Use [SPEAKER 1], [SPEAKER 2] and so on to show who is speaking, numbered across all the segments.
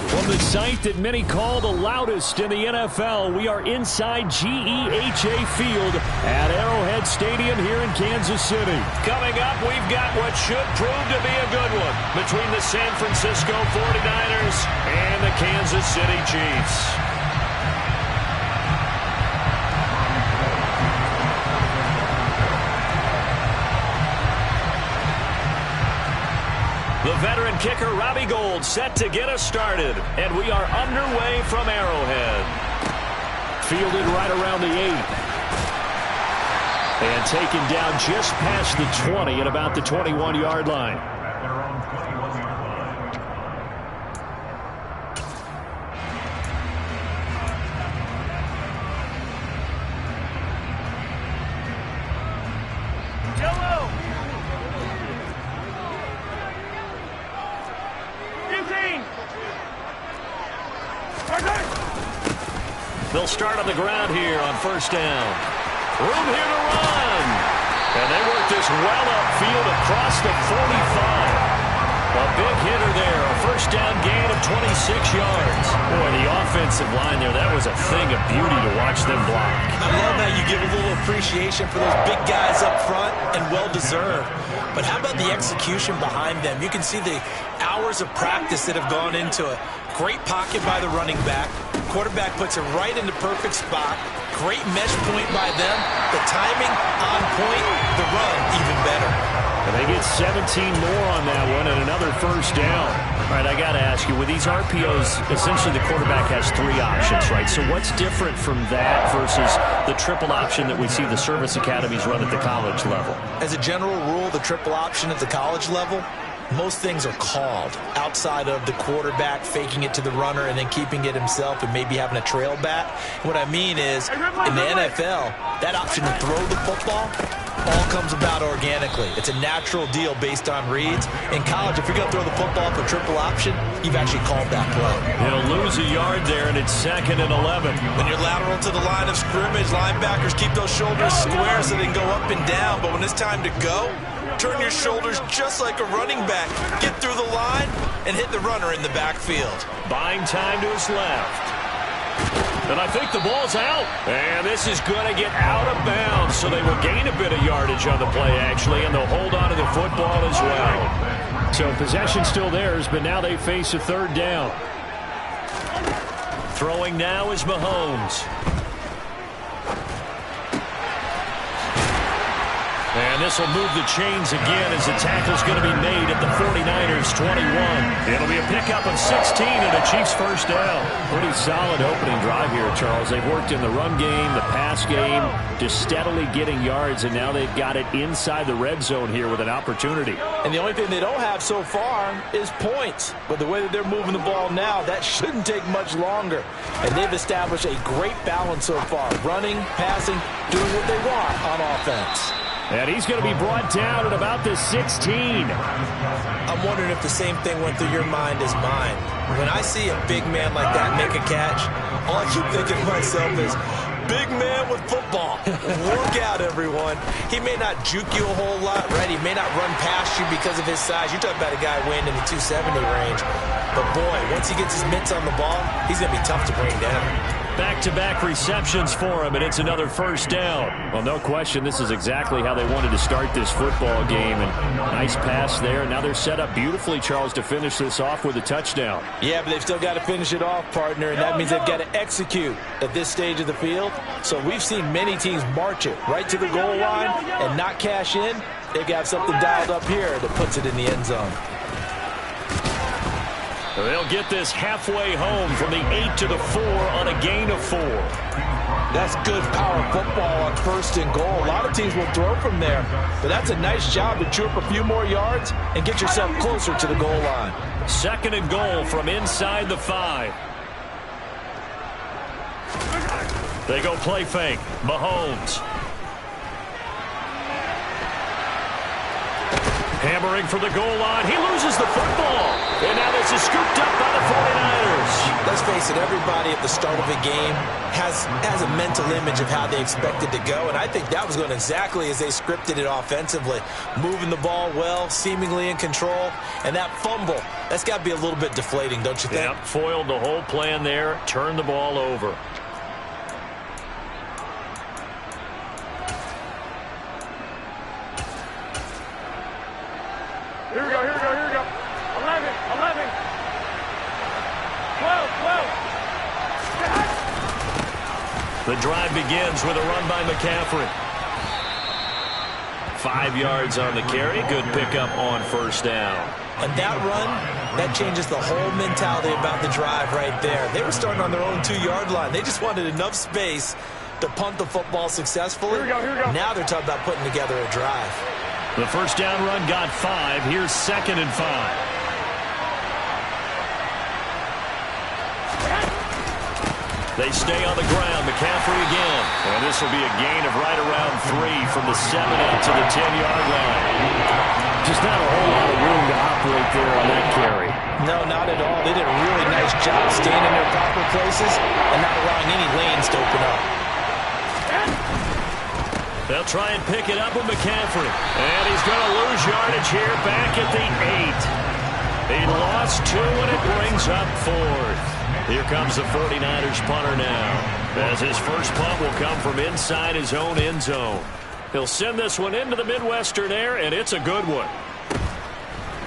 [SPEAKER 1] From the site that many call the loudest in the NFL, we are inside GEHA Field at Arrowhead Stadium here in Kansas City. Coming up, we've got what should prove to be a good one between the San Francisco 49ers and the Kansas City Chiefs. The veteran kicker, Robbie Gould, set to get us started. And we are underway from Arrowhead. Fielded right around the 8. And taken down just past the 20 at about the 21-yard line. They'll start on the ground here on first down. Room here to run. And they work this well upfield across the 45. A big hitter there. A first down gain of 26 yards. Boy, the offensive line there, that was a thing of beauty to watch them block.
[SPEAKER 2] I love how you give a little appreciation for those big guys up front, and well-deserved. But how about the execution behind them? You can see the hours of practice that have gone into it. Great pocket by the running back. Quarterback puts it right in the perfect spot. Great mesh point by them. The timing on point. The run even better.
[SPEAKER 1] And they get 17 more on that one and another first down. All right, I got to ask you, with these RPOs, essentially the quarterback has 3 options, right? So what's different from that versus the triple option that we see the service academies run at the college level?
[SPEAKER 2] As a general rule, the triple option at the college level, most things are called outside of the quarterback faking it to the runner and then keeping it himself and maybe having a trail back. What I mean is, in the NFL, that option to throw the football all comes about organically. It's a natural deal based on reads. In college, if you're going to throw the football for triple option, you've actually called that play.
[SPEAKER 1] He'll lose a yard there, and it's 2nd and 11.
[SPEAKER 2] When you're lateral to the line of scrimmage, linebackers keep those shoulders square so they can go up and down. But when it's time to go, turn your shoulders just like a running back. Get through the line and hit the runner in the backfield.
[SPEAKER 1] Buying time to his left. And I think the ball's out. And this is going to get out of bounds, so they will gain a bit of yardage on the play, actually, and they'll hold on to the football as well. So possession still theirs, but now they face a 3rd down. Throwing now is Mahomes. And this will move the chains again as the tackle's going to be made at the 49ers 21. It'll be a pickup of 16 and a Chiefs first down. Pretty solid opening drive here, Charles. They've worked in the run game, the pass game, just steadily getting yards, and now they've got it inside the red zone here with an opportunity.
[SPEAKER 2] And the only thing they don't have so far is points. But the way that they're moving the ball now, that shouldn't take much longer. And they've established a great balance so far. Running, passing, doing what they want on offense.
[SPEAKER 1] And he's going to be brought down at about the 16.
[SPEAKER 2] I'm wondering if the same thing went through your mind as mine. When I see a big man like that make a catch, all I keep thinking to myself is, big man with football. Work out, everyone. He may not juke you a whole lot, right? He may not run past you because of his size. You're talking about a guy weighing in the 270 range. But, boy, once he gets his mitts on the ball, he's going to be tough to bring down.
[SPEAKER 1] Back-to-back receptions for him, and it's another first down. Well, no question, this is exactly how they wanted to start this football game. And nice pass there. Now they're set up beautifully, Charles, to finish this off with a touchdown.
[SPEAKER 2] Yeah, but they've still got to finish it off, partner, and that means they've got to execute at this stage of the field. So we've seen many teams march it right to the goal line and not cash in. They've got something dialed up here that puts it in the end zone.
[SPEAKER 1] They'll get this halfway home from the 8 to the 4 on a gain of 4.
[SPEAKER 2] That's good power football on 1st and goal. A lot of teams will throw from there, but that's a nice job to chew up a few more yards and get yourself closer to the goal line.
[SPEAKER 1] 2nd and goal from inside the 5. They go play fake. Mahomes. Hammering for the goal line. He loses the football. And now this is scooped up by the 49ers.
[SPEAKER 2] Let's face it, everybody at the start of a game has a mental image of how they expect it to go, and I think that was going exactly as they scripted it offensively. Moving the ball well, seemingly in control, and that fumble, that's got to be a little bit deflating, don't you think?
[SPEAKER 1] Yep, foiled the whole plan there, turned the ball over.
[SPEAKER 3] Here we go, here we go, here we go. 11, 11. 12, 12.
[SPEAKER 1] The drive begins with a run by McCaffrey. 5 yards on the carry. Good pickup on first down.
[SPEAKER 2] And that run, that changes the whole mentality about the drive right there. They were starting on their own 2-yard line. They just wanted enough space to punt the football successfully.
[SPEAKER 3] Here we go, here we go. Now
[SPEAKER 2] they're talking about putting together a drive.
[SPEAKER 1] The first down run got 5. Here's 2nd and 5. They stay on the ground. McCaffrey again. And this will be a gain of right around 3 from the 7 out to the 10-yard line. Just not a whole lot of room to operate there on that carry.
[SPEAKER 2] No, not at all. They did a really nice job staying in their proper places and not allowing any lanes to open up.
[SPEAKER 1] They'll try and pick it up with McCaffrey. And he's going to lose yardage here back at the 8. He lost 2, and it brings up 4th. Here comes the 49ers punter now, as his first punt will come from inside his own end zone. He'll send this one into the Midwestern air, and it's a good one.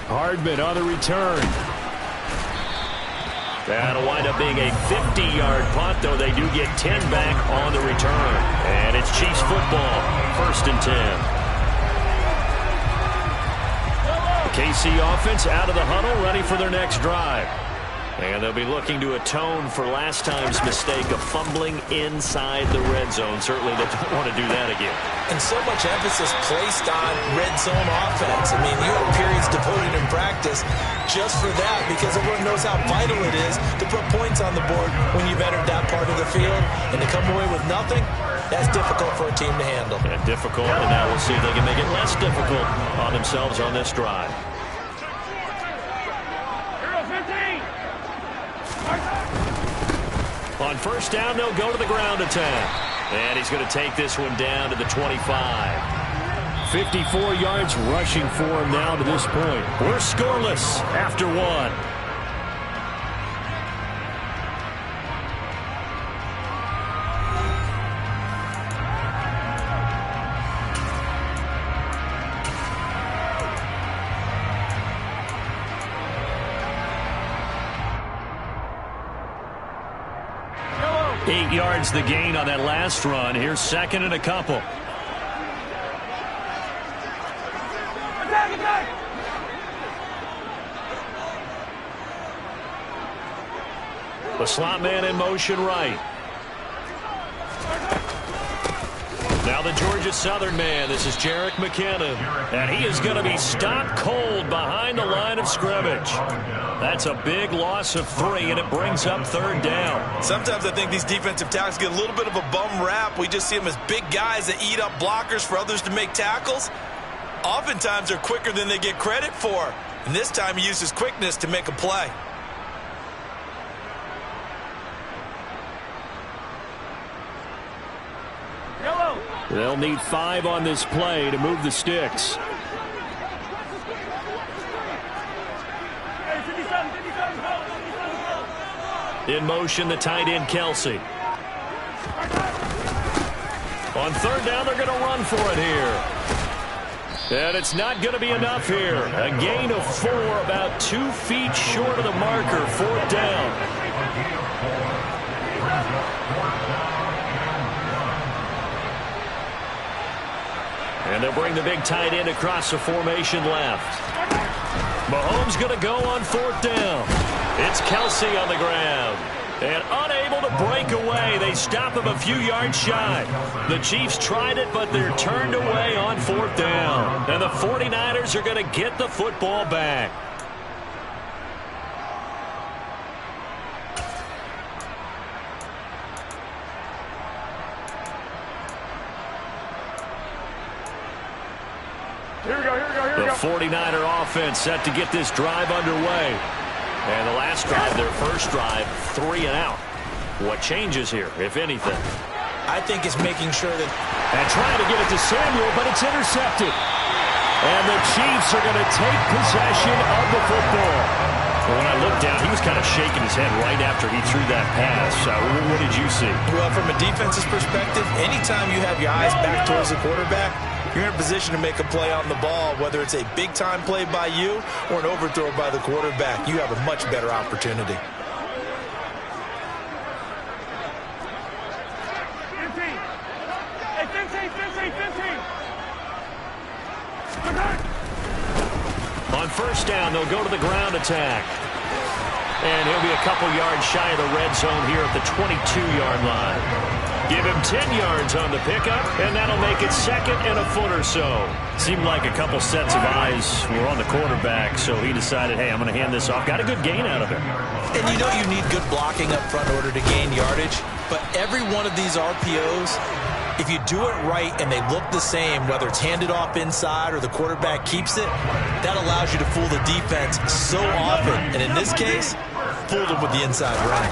[SPEAKER 1] Hardman on the return. That'll wind up being a 50-yard punt, though they do get 10 back on the return. And it's Chiefs football, 1st and 10. The KC offense out of the huddle, ready for their next drive. And they'll be looking to atone for last time's mistake of fumbling inside the red zone. Certainly they don't want to do that again.
[SPEAKER 2] And so much emphasis placed on red zone offense. I mean, you have periods devoted in practice just for that because everyone knows how vital it is to put points on the board when you've entered that part of the field. And to come away with nothing, that's difficult for a team to handle.
[SPEAKER 1] And difficult, and now we'll see if they can make it less difficult on themselves on this drive. On first down, they'll go to the ground attack. And he's going to take this one down to the 25. 54 yards rushing for him now to this point. We're scoreless after 1. Eight yards the gain on that last run. Here's 2nd and a couple.
[SPEAKER 3] Attack, attack!
[SPEAKER 1] The slot man in motion right. Now the Georgia Southern man. This is Jerick McKinnon. And he is going to be stopped cold behind the line of scrimmage. That's a big loss of 3, and it brings up 3rd down.
[SPEAKER 2] Sometimes I think these defensive tackles get a little bit of a bum rap. We just see them as big guys that eat up blockers for others to make tackles. Oftentimes they're quicker than they get credit for. And this time he uses quickness to make a play.
[SPEAKER 1] They'll need 5 on this play to move the sticks. In motion, the tight end, Kelsey. On 3rd down, they're going to run for it here. And it's not going to be enough here. A gain of 4, about 2 feet short of the marker. 4th down. And they'll bring the big tight end across the formation left. Mahomes going to go on 4th down. It's Kelsey on the ground. And unable to break away. They stop him a few yards shy. The Chiefs tried it, but they're turned away on 4th down. And the 49ers are going to get the football back.
[SPEAKER 3] Here we go, here we go, here we go.
[SPEAKER 1] The 49er offense set to get this drive underway. And the last drive, their first drive, 3 and out. What changes here, if anything?
[SPEAKER 2] I think it's making sure that...
[SPEAKER 1] And trying to get it to Samuel, but it's intercepted. And the Chiefs are going to take possession of the football. When I looked down, he was kind of shaking his head right after he threw that pass. What did you see?
[SPEAKER 2] Well, from a defense's perspective, anytime you have your eyes back towards the quarterback, you're in a position to make a play on the ball, whether it's a big-time play by you or an overthrow by the quarterback. You have a much better opportunity.
[SPEAKER 3] 15.
[SPEAKER 1] On first down, they'll go to the ground attack. And he'll be a couple yards shy of the red zone here at the 22-yard line. Give him 10 yards on the pickup, and that'll make it second and a foot or so. Seemed like a couple sets of eyes were on the quarterback, so he decided, hey, I'm going to hand this off. Got a good gain out of it.
[SPEAKER 2] And you know you need good blocking up front in order to gain yardage, but every one of these RPOs, if you do it right and they look the same, whether it's handed off inside or the quarterback keeps it, that allows you to fool the defense so often. And in this case, fooled him with the inside run.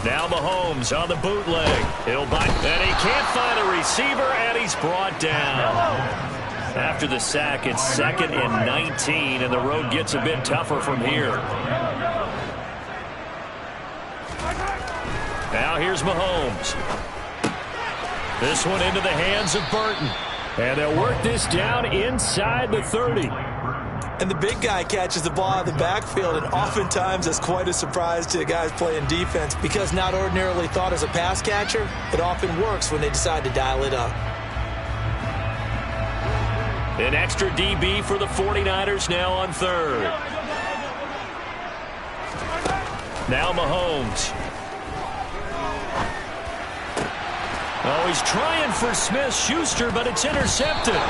[SPEAKER 1] Now Mahomes on the bootleg. He'll bite, and he can't find a receiver, and he's brought down. After the sack, it's 2nd and 19, and the road gets a bit tougher from here. Now here's Mahomes. This one into the hands of Burton. And they'll work this down inside the 30.
[SPEAKER 2] And the big guy catches the ball out of the backfield, and oftentimes that's quite a surprise to the guys playing defense because not ordinarily thought as a pass catcher, it often works when they decide to dial it up.
[SPEAKER 1] An extra DB for the 49ers now on 3rd. Now Mahomes. Oh, he's trying for Smith-Schuster, but it's intercepted.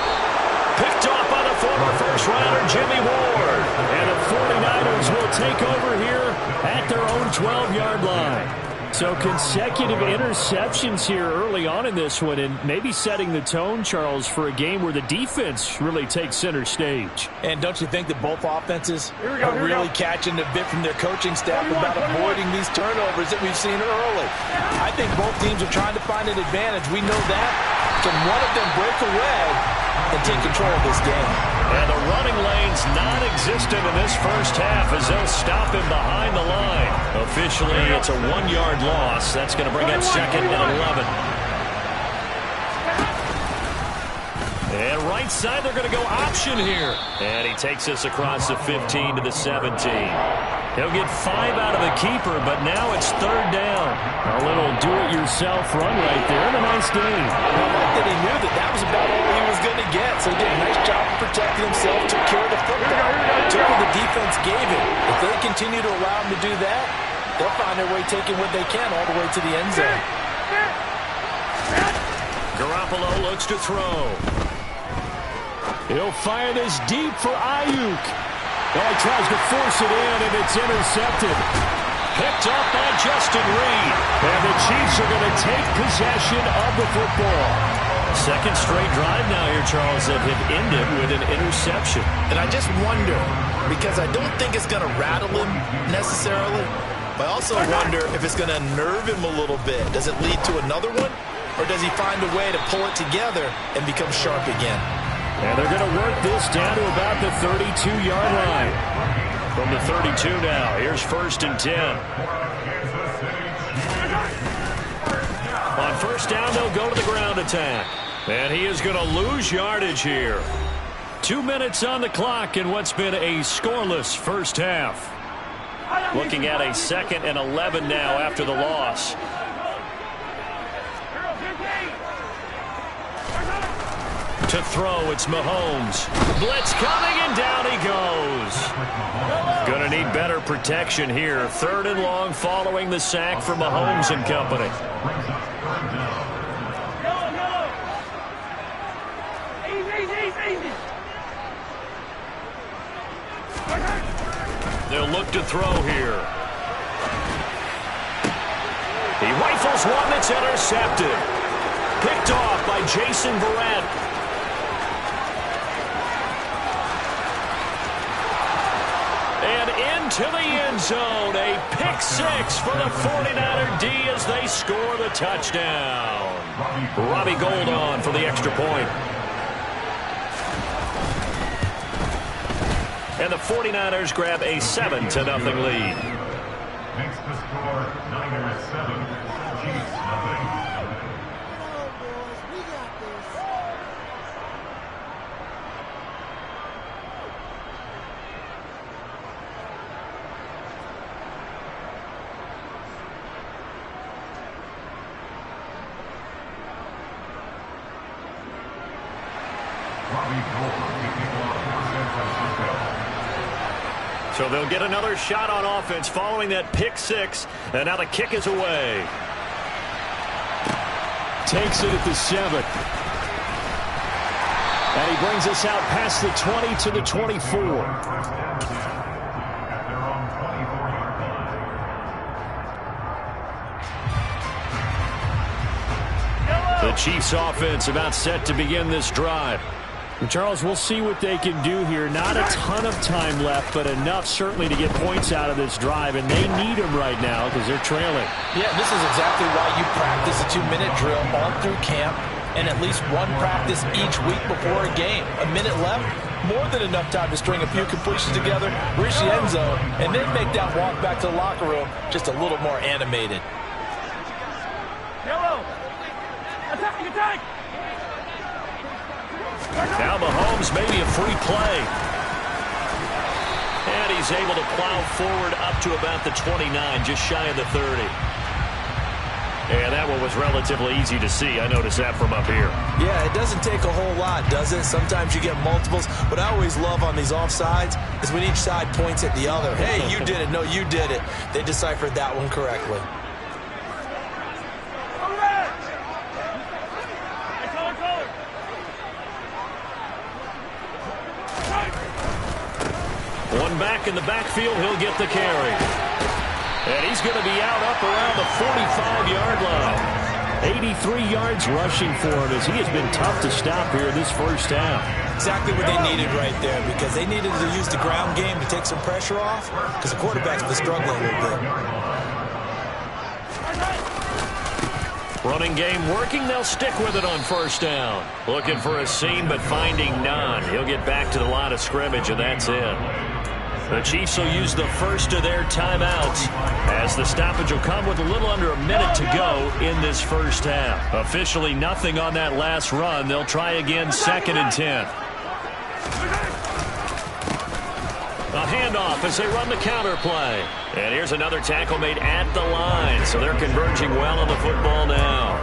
[SPEAKER 1] Picked off by the former first-rounder Jimmy Ward. And the 49ers will take over here at their own 12-yard line. So consecutive interceptions here early on in this one, and maybe setting the tone, Charles, for a game where the defense really takes center stage.
[SPEAKER 2] And don't you think that both offenses are really catching a bit from their coaching staff about avoiding these turnovers that we've seen early? I think both teams are trying to find an advantage. We know that. Can one of them break away and take control of this game?
[SPEAKER 1] And the running lane's non-existent in this first half as they'll stop him behind the line. Officially, it's a 1-yard loss. That's going to bring up 2nd and 11. And right side, they're going to go option here. And he takes us across the 15 to the 17. He'll get 5 out of the keeper, but now it's 3rd down. A little do-it-yourself run right there, and a nice gain.
[SPEAKER 2] I like that he knew that was about all he was going to get. So he did a nice job of protecting himself, took care of the football, took what the defense gave him. If they continue to allow him to do that, they'll find their way taking what they can all the way to the end zone.
[SPEAKER 1] Garoppolo looks to throw. He'll fire this deep for Ayuk. Oh, he tries to force it in, and it's intercepted. Picked up by Justin Reed. And the Chiefs are going to take possession of the football. Second straight drive now here, Charles, that have ended with an interception.
[SPEAKER 2] And I just wonder, because I don't think it's going to rattle him necessarily, but I also wonder if it's going to nerve him a little bit. Does it lead to another one? Or does he find a way to pull it together and become sharp again?
[SPEAKER 1] And they're going to work this down to about the 32-yard line. From the 32 now, here's 1st and 10. On first down, they'll go to the ground attack. And he is going to lose yardage here. 2 minutes on the clock in what's been a scoreless first half. Looking at a 2nd and 11 now after the loss. To throw, it's Mahomes. Blitz coming, and down he goes. Going to need better protection here. 3rd and long following the sack for Mahomes and company. They'll look to throw here. He rifles one that's intercepted. Picked off by Jason Verrett. into the end zone. A pick six for the 49er D as they score the touchdown. Robbie Gould on for the extra point. And the 49ers grab a 7-0 lead.
[SPEAKER 4] Makes the score Niners 7, Chiefs nothing.
[SPEAKER 1] So they'll get another shot on offense following that pick six. And now the kick is away. Takes it at the 7. And he brings us out past the 20 to the 24. The Chiefs offense about set to begin this drive. Charles, we'll see what they can do here. Not a ton of time left, but enough certainly to get points out of this drive, and they need them right now because they're trailing.
[SPEAKER 2] Yeah, this is exactly why you practice a 2-minute drill all through camp and at least one practice each week before a game. A minute left, more than enough time to string a few completions together, reach the end zone, and then make that walk back to the locker room just a little more animated.
[SPEAKER 3] Yellow! Attack! Attack!
[SPEAKER 1] Now Mahomes, maybe a free play. And he's able to plow forward up to about the 29, just shy of the 30. And that one was relatively easy to see. I noticed that from up here.
[SPEAKER 2] Yeah, it doesn't take a whole lot, does it? Sometimes you get multiples. What I always love on these offsides is when each side points at the other. Hey, you did it. No, you did it. They deciphered that one correctly.
[SPEAKER 1] One back in the backfield, he'll get the carry. And he's going to be out up around the 45-yard line. 83 yards rushing for him as he has been tough to stop here this first half.
[SPEAKER 2] Exactly what they needed right there because they needed to use the ground game to take some pressure off because the quarterback's been struggling a little bit.
[SPEAKER 1] Running game working. They'll stick with it on first down. Looking for a seam, but finding none. He'll get back to the line of scrimmage, and that's it. The Chiefs will use the first of their timeouts as the stoppage will come with a little under a minute to go in this first half. Officially nothing on that last run. They'll try again 2nd and 10. A handoff as they run the counter play. And here's another tackle made at the line. So they're converging well on the football now.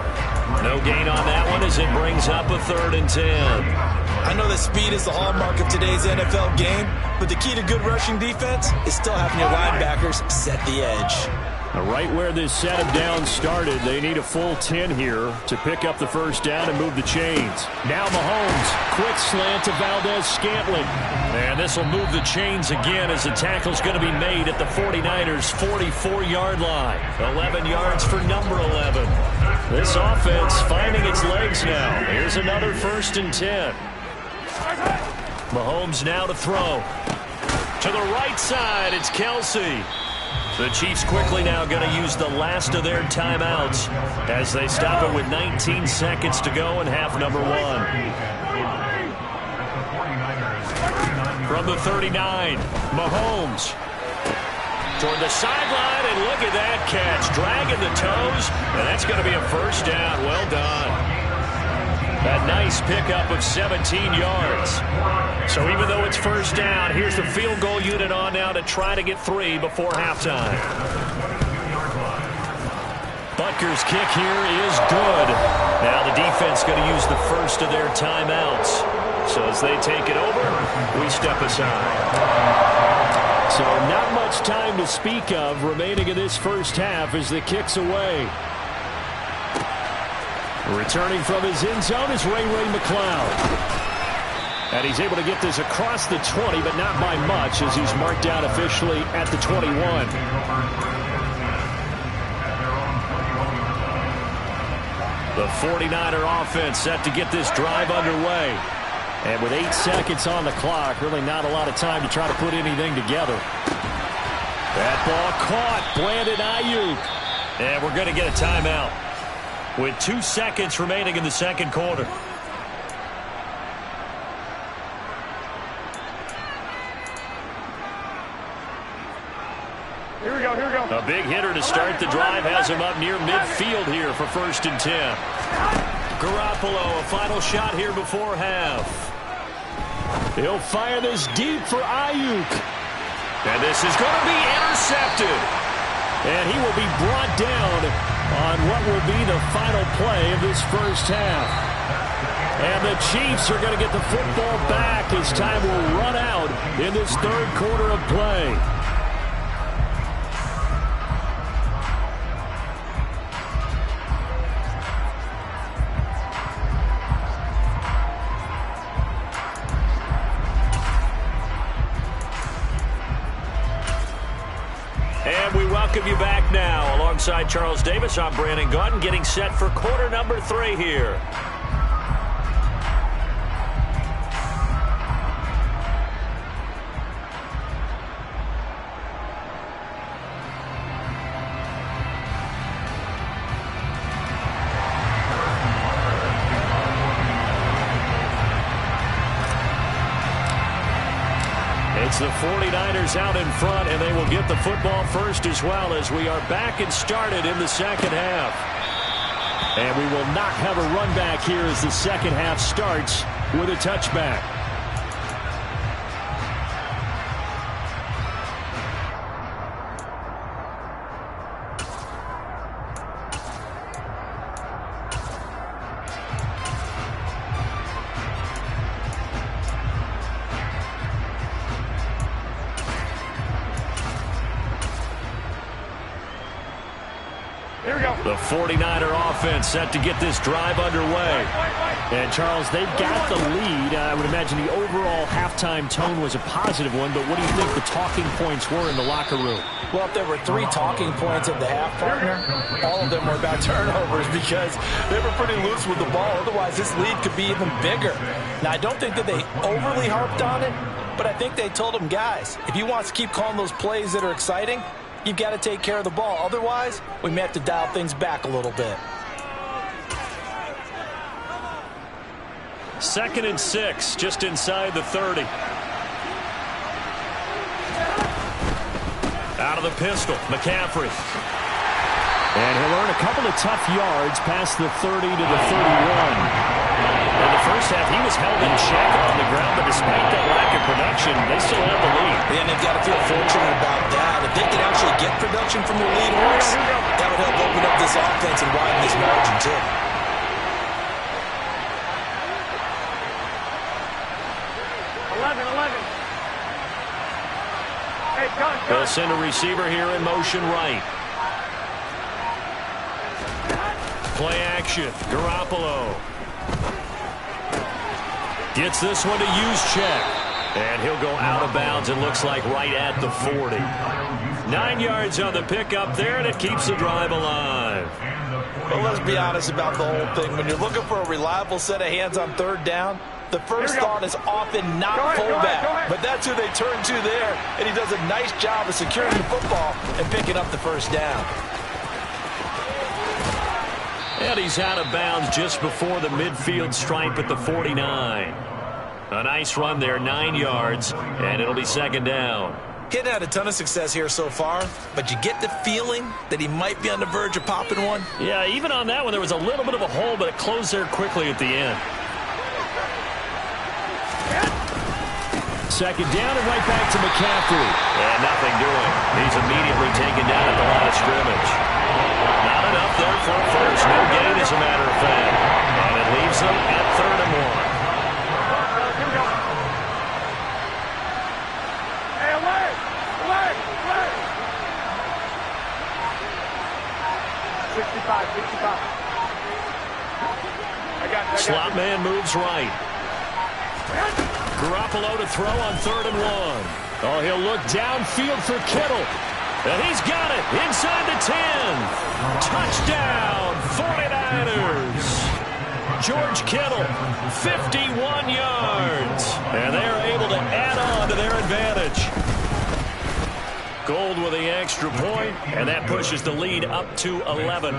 [SPEAKER 1] No gain on that one as it brings up a 3rd and 10.
[SPEAKER 2] I know that speed is the hallmark of today's NFL game, but the key to good rushing defense is still having your linebackers set the edge.
[SPEAKER 1] Right where this set of downs started, they need a full 10 here to pick up the first down and move the chains. Now Mahomes, quick slant to Valdez-Scantling. And this will move the chains again as the tackle's going to be made at the 49ers' 44-yard line. 11 yards for number 11. This offense finding its legs now. Here's another 1st and 10. Mahomes now to throw. To the right side, it's Kelsey. The Chiefs quickly now going to use the last of their timeouts as they stop it with 19 seconds to go in half number 1. From the 39, Mahomes toward the sideline, and look at that catch. Dragging the toes, and that's going to be a first down. Well done. A nice pickup of 17 yards. So even though it's first down, here's the field goal unit on now to try to get 3 before halftime. Butker's kick here is good. Now the defense going to use the first of their timeouts. So as they take it over, we step aside. So not much time to speak of remaining in this first half as the kick's away. Returning from his end zone is Ray McCloud. And he's able to get this across the 20, but not by much as he's marked down officially at the 21. The 49er offense set to get this drive underway. And with 8 seconds on the clock, really not a lot of time to try to put anything together. That ball caught. Brandon Ayuk. And we're going to get a timeout with 2 seconds remaining in the second quarter.
[SPEAKER 3] Here we go, here we go.
[SPEAKER 1] A big hitter to start the drive has him up near midfield here for 1st and 10. Garoppolo, a final shot here before half. He'll fire this deep for Ayuk. And this is going to be intercepted. And he will be brought down on what will be the final play of this first half. And the Chiefs are going to get the football back as time will run out in this third quarter of play. And we welcome you back now. Alongside Charles Davis, I'm Brandon Gaudin, getting set for quarter number 3 here. It's the 49ers out in front, and they will get the football first as well as we are back and started in the second half. And we will not have a run back here as the second half starts with a touchback.
[SPEAKER 3] Here we go.
[SPEAKER 1] The 49er offense set to get this drive underway. And, Charles, they've got the lead. I would imagine the overall halftime tone was a positive one, but what do you think the talking points were in the locker room?
[SPEAKER 2] Well, if there were 3 talking points of the half, partner, all of them were about turnovers because they were pretty loose with the ball. Otherwise, this lead could be even bigger. Now, I don't think that they overly harped on it, but I think they told them, guys, if you want to keep calling those plays that are exciting, you've got to take care of the ball. Otherwise, we may have to dial things back a little bit.
[SPEAKER 1] 2nd and 6, just inside the 30. Out of the pistol, McCaffrey. And he'll earn a couple of tough yards past the 30 to the 31. In the first half, he was held in check on the ground, but despite that lack of production, they still have the lead.
[SPEAKER 2] And they've got to feel fortunate about that. If they can actually get production from their lead horse, that would help open up this offense and widen this margin, too.
[SPEAKER 1] They'll send a receiver here in motion right. Play action. Garoppolo gets this one to Juszczyk. And he'll go out of bounds, it looks like, right at the 40. 9 yards on the pickup there, and it keeps the drive alive.
[SPEAKER 2] Well, let's be honest about the whole thing. When you're looking for a reliable set of hands on 3rd down, the first thought is often not fullback. But that's who they turn to there, and he does a nice job of securing the football and picking up the first down.
[SPEAKER 1] And he's out of bounds just before the midfield stripe at the 49. A nice run there, 9 yards, and it'll be 2nd down.
[SPEAKER 2] He hadn't had a ton of success here so far, but you get the feeling that he might be on the verge of popping one.
[SPEAKER 1] Yeah, even on that one, there was a little bit of a hole, but it closed there quickly at the end. 2nd down and right back to McCaffrey. And nothing doing. He's immediately taken down at the line of scrimmage. Not enough there for a first. No gain, as a matter of fact. And it leaves them at 3rd and 1.
[SPEAKER 3] Hey, away! Away! Away! 65, 65. I got you.
[SPEAKER 1] Slot man moves right. Garoppolo to throw on 3rd and 1. Oh, he'll look downfield for Kittle. And he's got it inside the 10. Touchdown, 49ers. George Kittle, 51 yards. And they are able to add on to their advantage. Gold with the extra point, and that pushes the lead up to 11.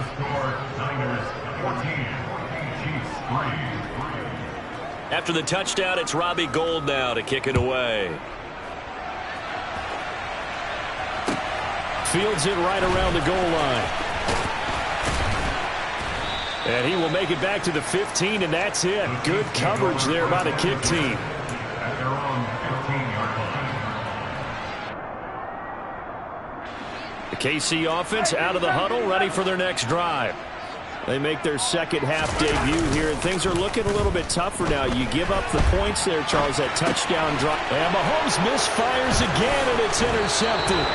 [SPEAKER 1] After the touchdown, it's Robbie Gould now to kick it away. Fields it right around the goal line. And he will make it back to the 15, and that's it. Good coverage there by the kick team.
[SPEAKER 4] At their own 15-yard line.
[SPEAKER 1] The KC offense out of the huddle, ready for their next drive. They make their second half debut here, and things are looking a little bit tougher now. You give up the points there, Charles, that touchdown drop. And Mahomes misfires again, and it's intercepted.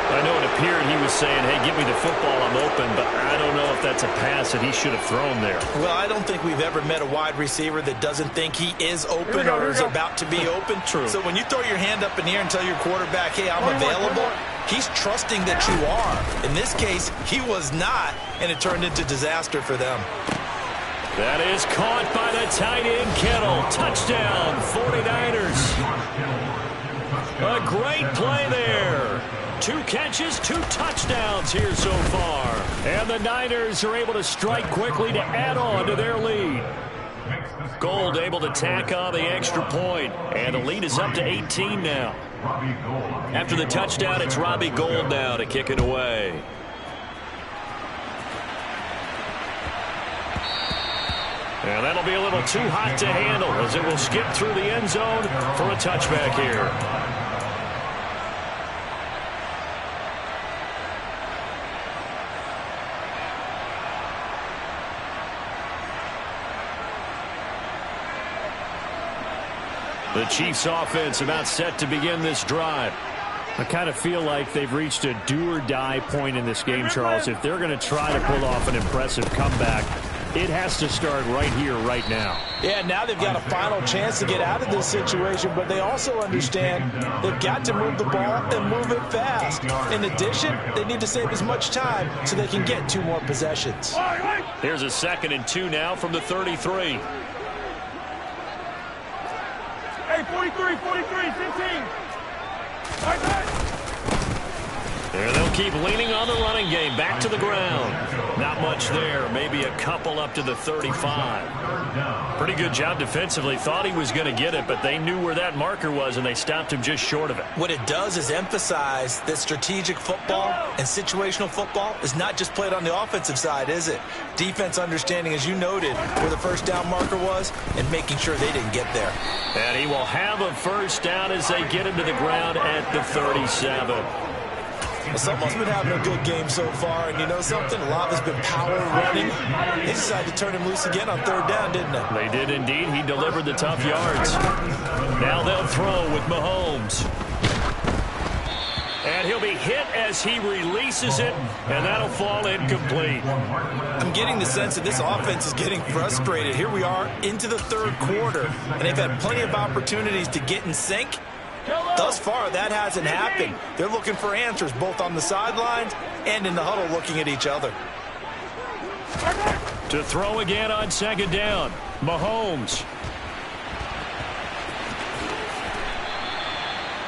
[SPEAKER 1] I know it appeared he was saying, hey, give me the football, I'm open, but I don't know if that's a pass that he should have thrown there.
[SPEAKER 2] Well, I don't think we've ever met a wide receiver that doesn't think he is open or is about to be open.
[SPEAKER 1] True.
[SPEAKER 2] So when you throw your hand up in the air and tell your quarterback, hey, I'm available, he's trusting that you are. In this case, he was not, and it turned into disaster for them.
[SPEAKER 1] That is caught by the tight end, Kittle. Touchdown, 49ers. A great play there. 2 catches, 2 touchdowns here so far. And the Niners are able to strike quickly to add on to their lead. Gould able to tack on the extra point. And the lead is up to 18 now. After the touchdown, it's Robbie Gould now to kick it away. And that'll be a little too hot to handle as it will skip through the end zone for a touchback here. The Chiefs offense about set to begin this drive. I kind of feel like they've reached a do-or-die point in this game, Charles. If they're going to try to pull off an impressive comeback, it has to start right here, right now.
[SPEAKER 2] Yeah, now they've got a final chance to get out of this situation, but they also understand they've got to move the ball and move it fast. In addition, they need to save as much time so they can get 2 more possessions.
[SPEAKER 1] Here's a 2nd and 2 now from the 33.
[SPEAKER 3] Hey, 43, 15.
[SPEAKER 1] There, they'll keep leaning on the running game. Back to the ground. Not much there. Maybe a couple up to the 35. Pretty good job defensively. Thought he was going to get it, but they knew where that marker was, and they stopped him just short of it.
[SPEAKER 2] What it does is emphasize that strategic football and situational football is not just played on the offensive side, is it? Defense understanding, as you noted, where the first down marker was and making sure they didn't get there.
[SPEAKER 1] And he will have a first down as they get him to the ground at the 37.
[SPEAKER 2] Well, someone's been having a good game so far, and you know something? A lot has been power running. They decided to turn him loose again on 3rd down, didn't they?
[SPEAKER 1] They did indeed. He delivered the tough yards. Now they'll throw with Mahomes. And he'll be hit as he releases it, and that'll fall incomplete.
[SPEAKER 2] I'm getting the sense that this offense is getting frustrated. Here we are into the 3rd quarter, and they've had plenty of opportunities to get in sync. Thus far, that hasn't happened. They're looking for answers both on the sidelines and in the huddle looking at each other.
[SPEAKER 1] To throw again on 2nd down, Mahomes.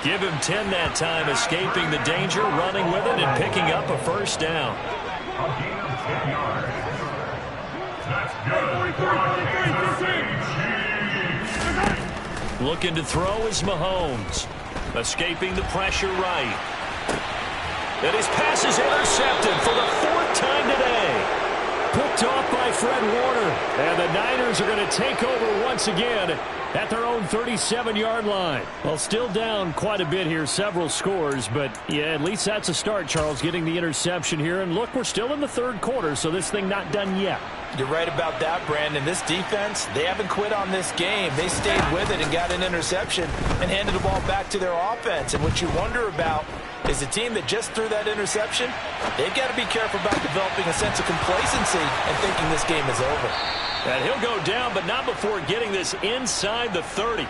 [SPEAKER 1] Give him 10 that time, escaping the danger, running with it, and picking up a first down.
[SPEAKER 4] A gain of 10 yards. That's good.
[SPEAKER 1] Looking to throw is Mahomes. Escaping the pressure right. And his pass is intercepted for the 4th time today. Picked off by Fred Warner. And the Niners are going to take over once again at their own 37-yard line. Well, still down quite a bit here, several scores, but yeah, at least that's a start, Charles, getting the interception here. And look, we're still in the 3rd quarter, so this thing not done yet.
[SPEAKER 2] You're right about that, Brandon. This defense, they haven't quit on this game. They stayed with it and got an interception and handed the ball back to their offense. And what you wonder about is the team that just threw that interception, they've got to be careful about developing a sense of complacency and thinking this game is over.
[SPEAKER 1] And he'll go down, but not before getting this inside the 30.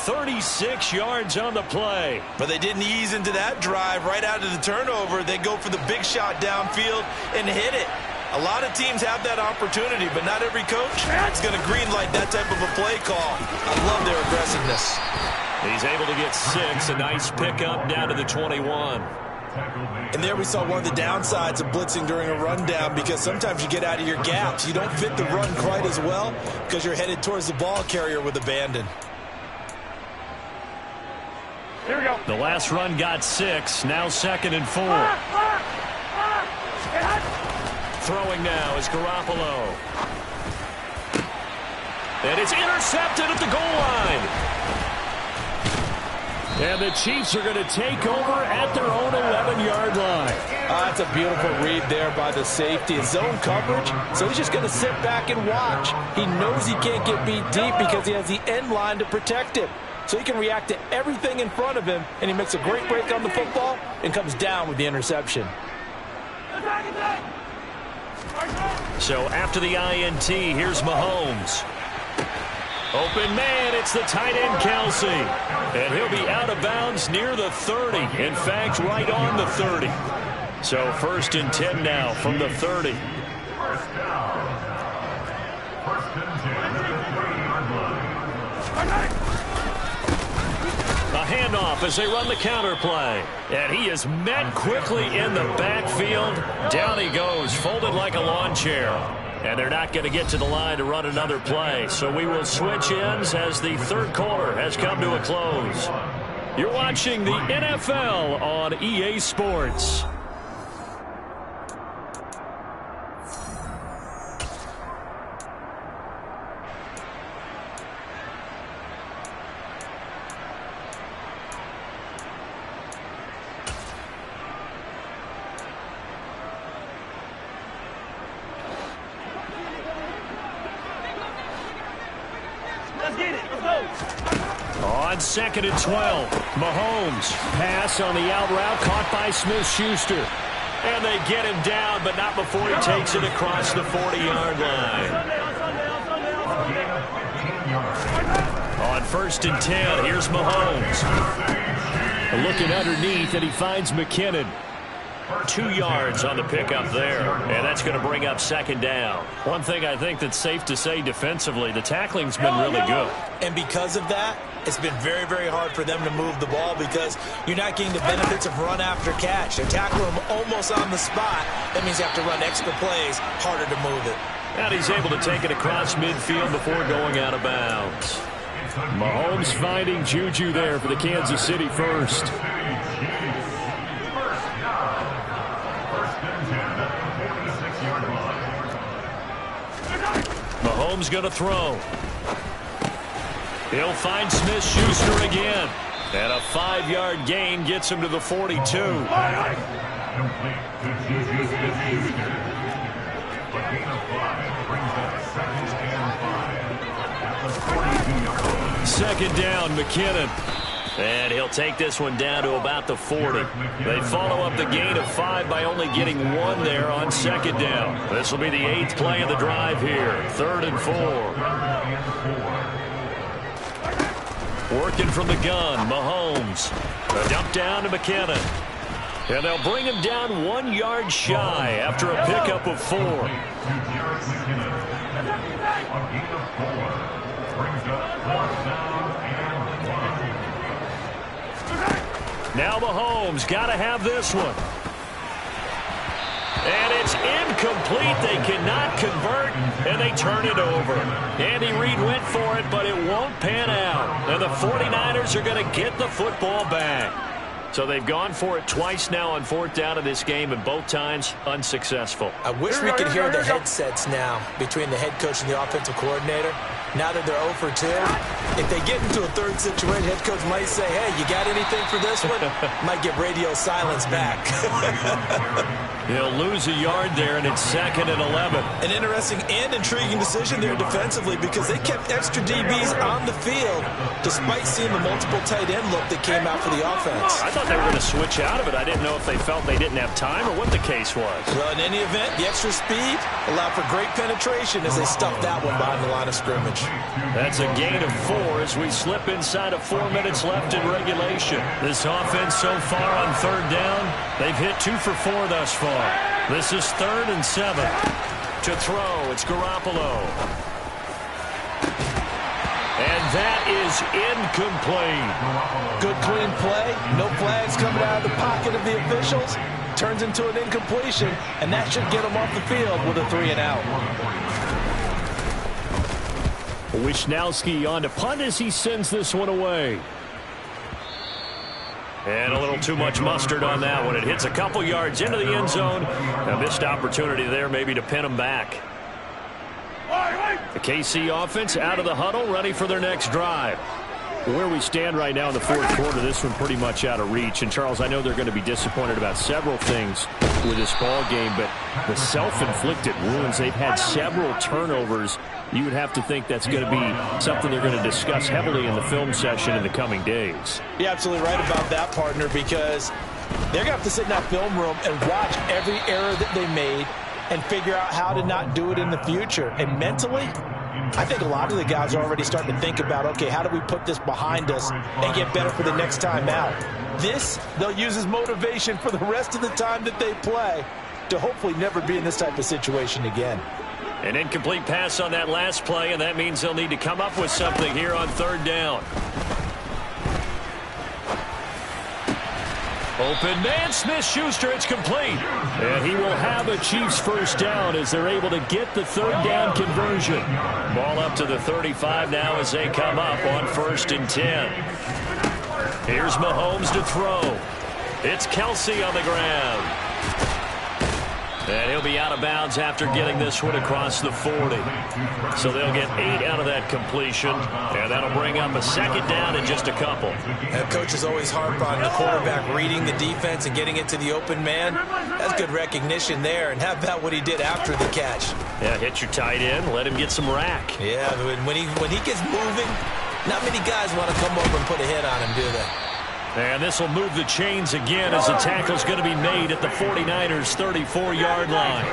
[SPEAKER 1] 36 yards on the play.
[SPEAKER 2] But they didn't ease into that drive right out of the turnover. They go for the big shot downfield and hit it. A lot of teams have that opportunity, but not every coach is going to greenlight that type of a play call. I love their aggressiveness.
[SPEAKER 1] He's able to get 6. A nice pickup down to the 21.
[SPEAKER 2] And there we saw one of the downsides of blitzing during a rundown, because sometimes you get out of your gaps. You don't fit the run quite as well because you're headed towards the ball carrier with abandon.
[SPEAKER 3] Here we go.
[SPEAKER 1] The last run got 6. Now 2nd and 4. Throwing now is Garoppolo. And it's intercepted at the goal line. And the Chiefs are going to take over at their own 11-yard line.
[SPEAKER 2] That's a beautiful read there by the safety. His zone coverage, so he's just going to sit back and watch. He knows he can't get beat deep because he has the end line to protect him. So he can react to everything in front of him, and he makes a great break on the football and comes down with the interception.
[SPEAKER 1] So after the INT, here's Mahomes. Open man, it's the tight end, Kelsey. And he'll be out of bounds near the 30. In fact, right on the 30. So 1st and 10 now from the 30.
[SPEAKER 4] First down. 1st and 10 at the 3-yard line.
[SPEAKER 1] A handoff as they run the counter play. And he is met quickly in the backfield. Down he goes, folded like a lawn chair. And they're not going to get to the line to run another play. So we will switch ends as the 3rd quarter has come to a close. You're watching the NFL on EA Sports. On 2nd and 12, Mahomes. Pass on the out route, caught by Smith-Schuster. And they get him down, but not before he takes it across the 40-yard line. On 1st and 10, here's Mahomes. Looking underneath, and he finds McKinnon. 2 yards on the pickup there, and that's going to bring up 2nd down. One thing I think that's safe to say defensively, the tackling's been really good.
[SPEAKER 2] And because of that, it's been very, very hard for them to move the ball because you're not getting the benefits of run after catch. They tackle him almost on the spot. That means you have to run extra plays, harder to move it.
[SPEAKER 1] And he's able to take it across midfield before going out of bounds. Mahomes finding Juju there for the Kansas City first. Mahomes going to throw. He'll find Smith-Schuster again. And a 5-yard gain gets him to the 42. Second down, McKinnon. And he'll take this one down to about the 40. They follow up the gain of 5 by only getting 1 there on 2nd down. This will be the 8th play of the drive here. 3rd and 4. Working from the gun, Mahomes. A dump down to McKinnon. And they'll bring him down 1 yard shy after a pickup of 4. Now Mahomes got to have this one. And it's incomplete. They cannot convert, and they turn it over. Andy Reid went for it, but it won't pan out. And the 49ers are going to get the football back. So they've gone for it twice now on 4th down in this game, and both times unsuccessful.
[SPEAKER 2] I wish we could hear the headsets now between the head coach and the offensive coordinator. Now that they're 0 for 2, if they get into a 3rd situation, head coach might say, hey, you got anything for this one? Might get radio silence back.
[SPEAKER 1] He'll lose a yard there, and it's 2nd and 11.
[SPEAKER 2] An interesting and intriguing decision there defensively because they kept extra DBs on the field despite seeing the multiple tight end look that came out for the offense.
[SPEAKER 1] I thought they were going to switch out of it. I didn't know if they felt they didn't have time or what the case was.
[SPEAKER 2] Well, in any event, the extra speed allowed for great penetration as they stuffed that one behind the line of scrimmage.
[SPEAKER 1] That's a gain of 4 as we slip inside of 4 minutes left in regulation. This offense so far on 3rd down, they've hit 2 for 4 thus far. This is 3rd and 7. To throw, it's Garoppolo. And And that is incomplete.
[SPEAKER 2] Good, clean play. No flags coming out of the pocket of the officials. Turns into an incompletion, and that should get him off the field with a 3-and-out.
[SPEAKER 1] Wisnowski on to punt as he sends this one away. And a little too much mustard on that one. It hits a couple yards into the end zone. A missed opportunity there maybe to pin him back. The KC offense out of the huddle, ready for their next drive. Where we stand right now in the fourth quarter, this one pretty much out of reach. And, Charles, I know they're going to be disappointed about several things with this ball game, but the self-inflicted wounds, they've had several turnovers. You would have to think that's going to be something they're going to discuss heavily in the film session in the coming days.
[SPEAKER 2] You're absolutely right about that, partner, because they're going to have to sit in that film room and watch every error that they made and figure out how to not do it in the future. And mentally, I think a lot of the guys are already starting to think about, okay, how do we put this behind us and get better for the next time out? This, they'll use as motivation for the rest of the time that they play to hopefully never be in this type of situation again.
[SPEAKER 1] An incomplete pass on that last play, and that means they'll need to come up with something here on third down. Open man, Smith-Schuster, it's complete. And he will have a Chiefs first down as they're able to get the third down conversion. Ball up to the 35 now as they come up on 1st and 10. Here's Mahomes to throw. It's Kelsey on the ground. And he'll be out of bounds after getting this one across the 40. So they'll get 8 out of that completion, and that'll bring up a second down in just a couple.
[SPEAKER 2] And coaches always harp on the quarterback reading the defense and getting it to the open man. That's good recognition there. And how about what he did after the catch?
[SPEAKER 1] Yeah, hit your tight end, let him get some rack.
[SPEAKER 2] Yeah, when he gets moving, not many guys want to come over and put a hit on him, do they?
[SPEAKER 1] And this will move the chains again as the tackle's going to be made at the 49ers' 34-yard line.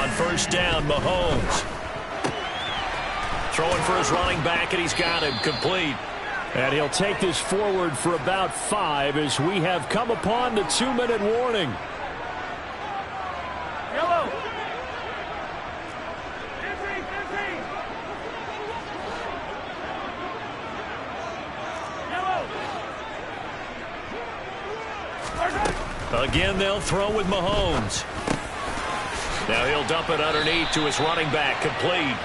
[SPEAKER 1] On first down, Mahomes. Throwing for his running back, and he's got him complete. And he'll take this forward for about 5 as we have come upon the 2-minute warning.
[SPEAKER 3] Yellow.
[SPEAKER 1] Again, they'll throw with Mahomes. Now he'll dump it underneath to his running back, complete.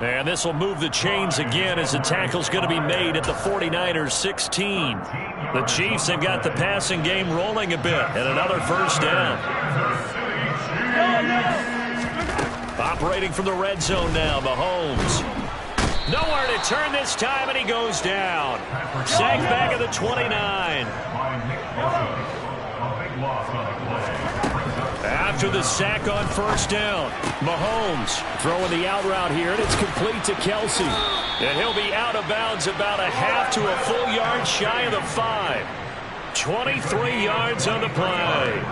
[SPEAKER 1] And this will move the chains again as the tackle's going to be made at the 49ers' 16. The Chiefs have got the passing game rolling a bit, and another first down. Operating from the red zone now, Mahomes. Nowhere to turn this time, and he goes down. Sacked back at the 29. After the sack on first down, Mahomes throwing the out route here, and it's complete to Kelsey. And he'll be out of bounds about a half to a full yard shy of the 5. 23 yards on the play.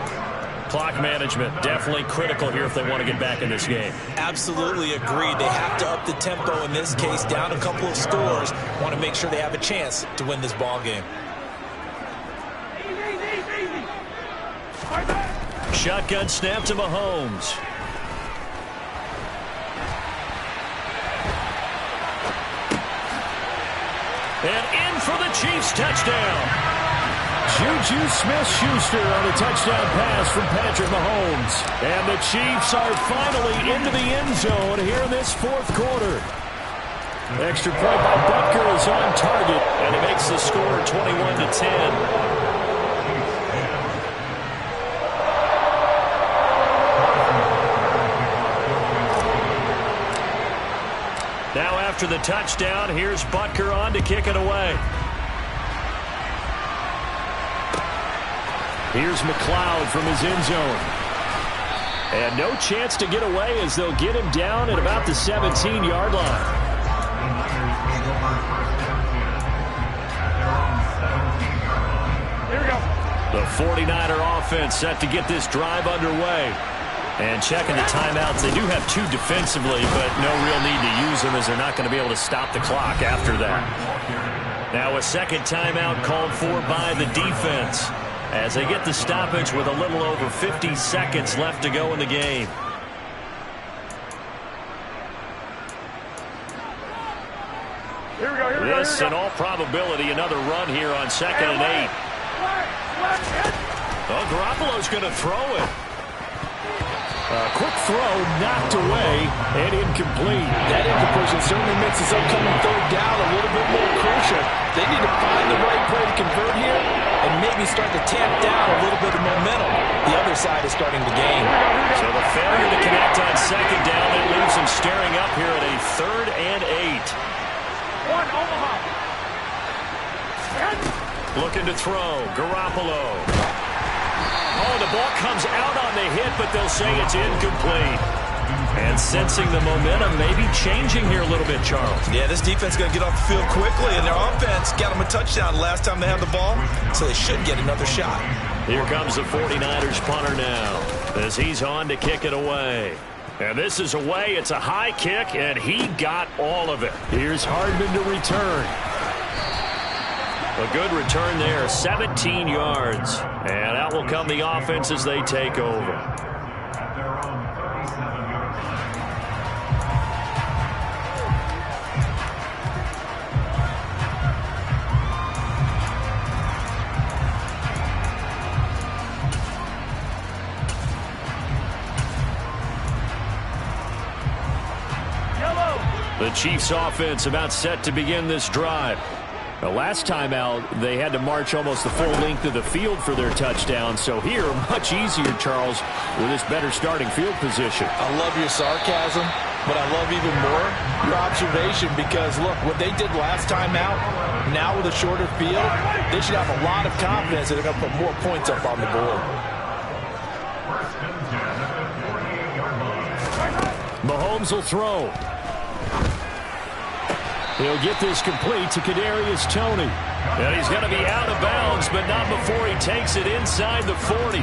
[SPEAKER 1] Clock management definitely critical here if they want to get back in this game.
[SPEAKER 2] Absolutely agreed. They have to up the tempo in this case, down a couple of scores. Want to make sure they have a chance to win this ball game.
[SPEAKER 1] Shotgun snap to Mahomes. And in for the Chiefs touchdown. Juju Smith-Schuster on a touchdown pass from Patrick Mahomes. And the Chiefs are finally into the end zone here in this fourth quarter. Extra point by Butker is on target, and it makes the score 21-10. Now after the touchdown, here's Butker on to kick it away. Here's McLeod from his end zone. And no chance to get away as they'll get him down at about the 17-yard line.
[SPEAKER 3] Here we go.
[SPEAKER 1] The 49er offense set to get this drive underway. And checking the timeouts, they do have 2 defensively, but no real need to use them as they're not going to be able to stop the clock after that. Now a second timeout called for by the defense as they get the stoppage with a little over 50 seconds left to go in the game.
[SPEAKER 3] Here we go, here we go.
[SPEAKER 1] This, in all probability, another run here on 2nd and 8. Oh, Garoppolo's going to throw it. Quick throw, knocked away, and incomplete.
[SPEAKER 2] That incompletion certainly makes this upcoming 3rd down a little bit more crucial. They need to find the right play to convert here and maybe start to tamp down a little bit of momentum. The other side is starting to gain.
[SPEAKER 1] So the failure to connect on 2nd down, that leaves them staring up here at a 3rd and 8.
[SPEAKER 3] One, Omaha.
[SPEAKER 1] Looking to throw, Garoppolo. Oh, the ball comes out on the hit, but they'll say it's incomplete. And sensing the momentum maybe changing here a little bit, Charles.
[SPEAKER 2] Yeah, this defense is going to get off the field quickly, and their offense got them a touchdown last time they had the ball, so they should get another shot.
[SPEAKER 1] Here comes the 49ers punter now as he's on to kick it away. And this is away. It's a high kick, and he got all of it. Here's Hardman to return. A good return there, 17 yards. And out will come the offense as they take over.
[SPEAKER 4] At their own 37-yard line.
[SPEAKER 1] The Chiefs offense about set to begin this drive. The last time out, they had to march almost the full length of the field for their touchdown. So here, much easier, Charles, with this better starting field position.
[SPEAKER 2] I love your sarcasm, but I love even more your observation because, look, what they did last time out, now with a shorter field, they should have a lot of confidence that they're going to put more points up on the board.
[SPEAKER 4] First and 10 at the 48-yard line.
[SPEAKER 1] Mahomes will throw. He'll get this complete to Kadarius Toney. And he's going to be out of bounds, but not before he takes it inside the 40.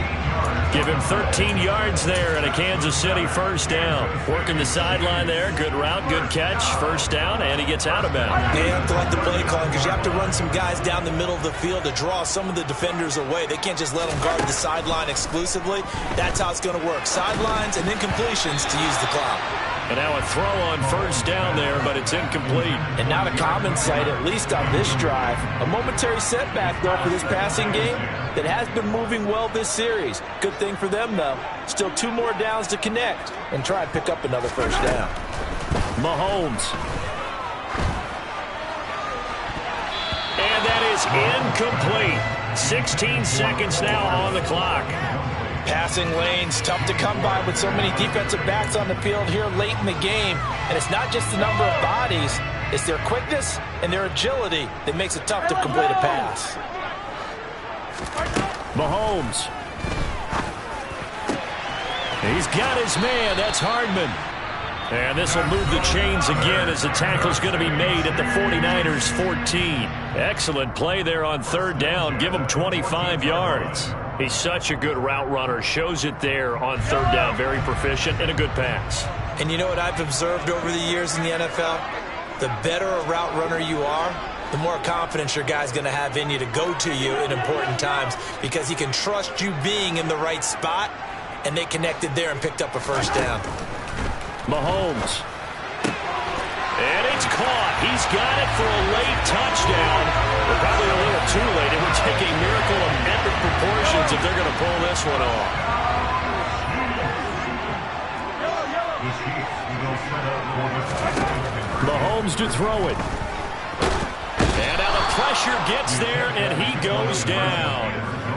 [SPEAKER 1] Give him 13 yards there and a Kansas City first down. Working the sideline there. Good route, good catch. First down, and he gets out of bounds.
[SPEAKER 2] They have to let the play call because you have to run some guys down the middle of the field to draw some of the defenders away. They can't just let them guard the sideline exclusively. That's how it's going to work. Sidelines and incompletions to use the clock.
[SPEAKER 1] And now a throw on first down there, but it's incomplete.
[SPEAKER 2] And not a common sight, at least on this drive. A momentary setback, though, for this passing game that has been moving well this series. Good thing for them, though. Still 2 more downs to connect and try and pick up another first down.
[SPEAKER 1] Mahomes. And that is incomplete. 16 seconds now on the clock.
[SPEAKER 2] Passing lanes, tough to come by with so many defensive backs on the field here late in the game. And it's not just the number of bodies, it's their quickness and their agility that makes it tough to complete a pass.
[SPEAKER 1] Mahomes. He's got his man. That's Hardman. And this will move the chains again as the tackle's going to be made at the 49ers 14. Excellent play there on 3rd down. Give him 25 yards. He's such a good route runner. Shows it there on 3rd down. Very proficient and a good pass.
[SPEAKER 2] And you know what I've observed over the years in the NFL? The better a route runner you are, the more confidence your guy's going to have in you to go to you in important times because he can trust you being in the right spot, and they connected there and picked up a first down.
[SPEAKER 1] Mahomes. And it's caught. He's got it for a late touchdown. But probably a little too late. It would take a miracle of epic proportions if they're going to pull this one off.
[SPEAKER 4] The Chiefs will set up for the second.
[SPEAKER 1] Mahomes to throw it. And now the pressure gets there, and he goes down.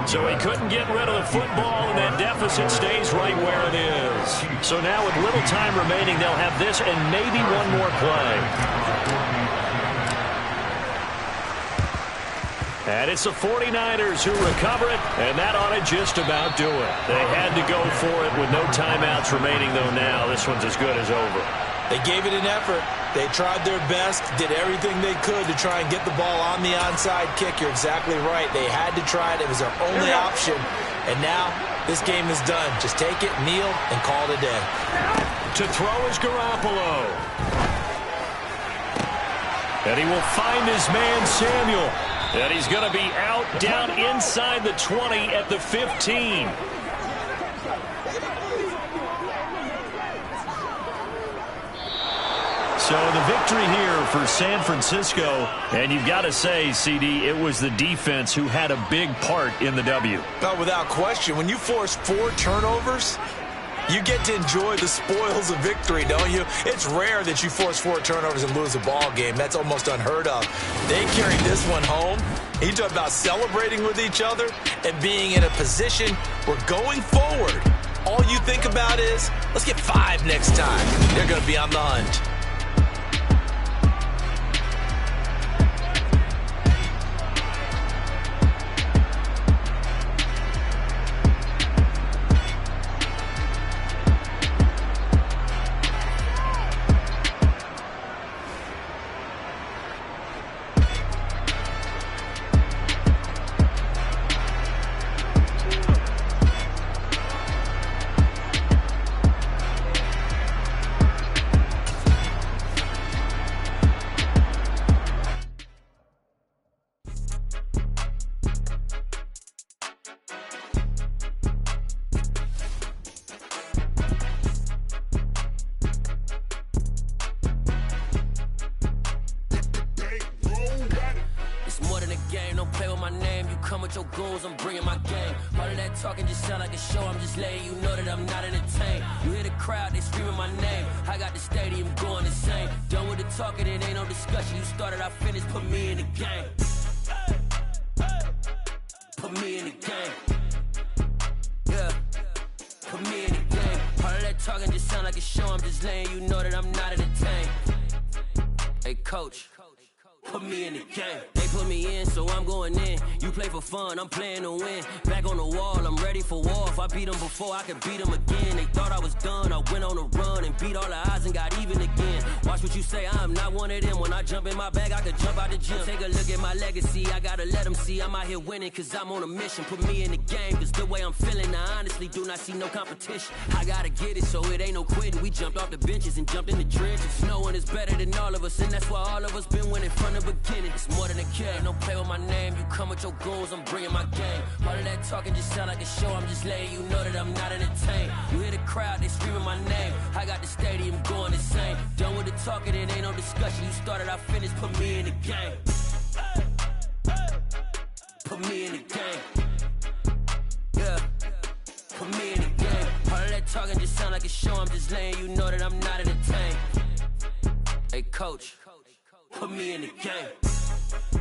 [SPEAKER 1] So he couldn't get rid of the football, and that deficit stays right where it is. So now with little time remaining, they'll have this and maybe one more play. And it's the 49ers who recover it, and that ought to just about do it. They had to go for it with no timeouts remaining, though now this one's as good as over.
[SPEAKER 2] They gave it an effort. They tried their best, did everything they could to try and get the ball on the onside kick. You're exactly right. They had to try it. It was their only option. And now this game is done. Just take it, kneel, and call it a day.
[SPEAKER 1] To throw is Garoppolo. And he will find his man, Samuel. And he's going to be out down inside the 20 at the 15. So the victory here for San Francisco, and you've got to say, CD, it was the defense who had a big part in the W.
[SPEAKER 2] Without question, when you force 4 turnovers, you get to enjoy the spoils of victory, don't you? It's rare that you force 4 turnovers and lose a ball game. That's almost unheard of. They carried this one home. You talk about celebrating with each other and being in a position where going forward, all you think about is, let's get 5 next time. They're going to be on the hunt.
[SPEAKER 5] Your goals, I'm bringing my game. All of that talking just sound like a show. I'm just letting you know that I'm not entertained. You hear the crowd, they screaming my name. I got the stadium going insane. Done with the talking, it ain't no discussion. You started, I finished, put me in the game. Put me in the game. Yeah, put me in the game. All of that talking just sound like a show. I'm just letting you know that I'm not entertained. Hey, coach, put me in the game. They put me in, so I'm going in. You play for fun, I'm playing to win. Back on the wall, I'm ready for war. If I beat them before, I could beat them again. They thought I was done, I went on a run and beat all the odds and got even again. Watch what you say, I'm not one of them. When I jump in my bag, I could jump out the gym. Take a look at my legacy, I gotta let them see I'm out here winning, cause I'm on a mission. Put me in the game, cause the way I'm feeling, I honestly do not see no competition. I gotta get it, so it ain't no quitting. We jumped off the benches and jumped in the trenches. No one is better than all of us, and that's why all of us been winning from the beginning. It's more than a kid, don't play with my name. You come with your goons, I'm bringing my game. All of that talking just sound like a show. I'm just letting you know that I'm not entertained. You hear the crowd, they screaming my name. I got the stadium going insane. Done with the talking, it ain't no discussion. You started, I finished, put me in the game. Put me in the game. Yeah, put me in the game. All of that talking just sound like a show. I'm just letting you know that I'm not entertained. Hey, coach, put me in the game.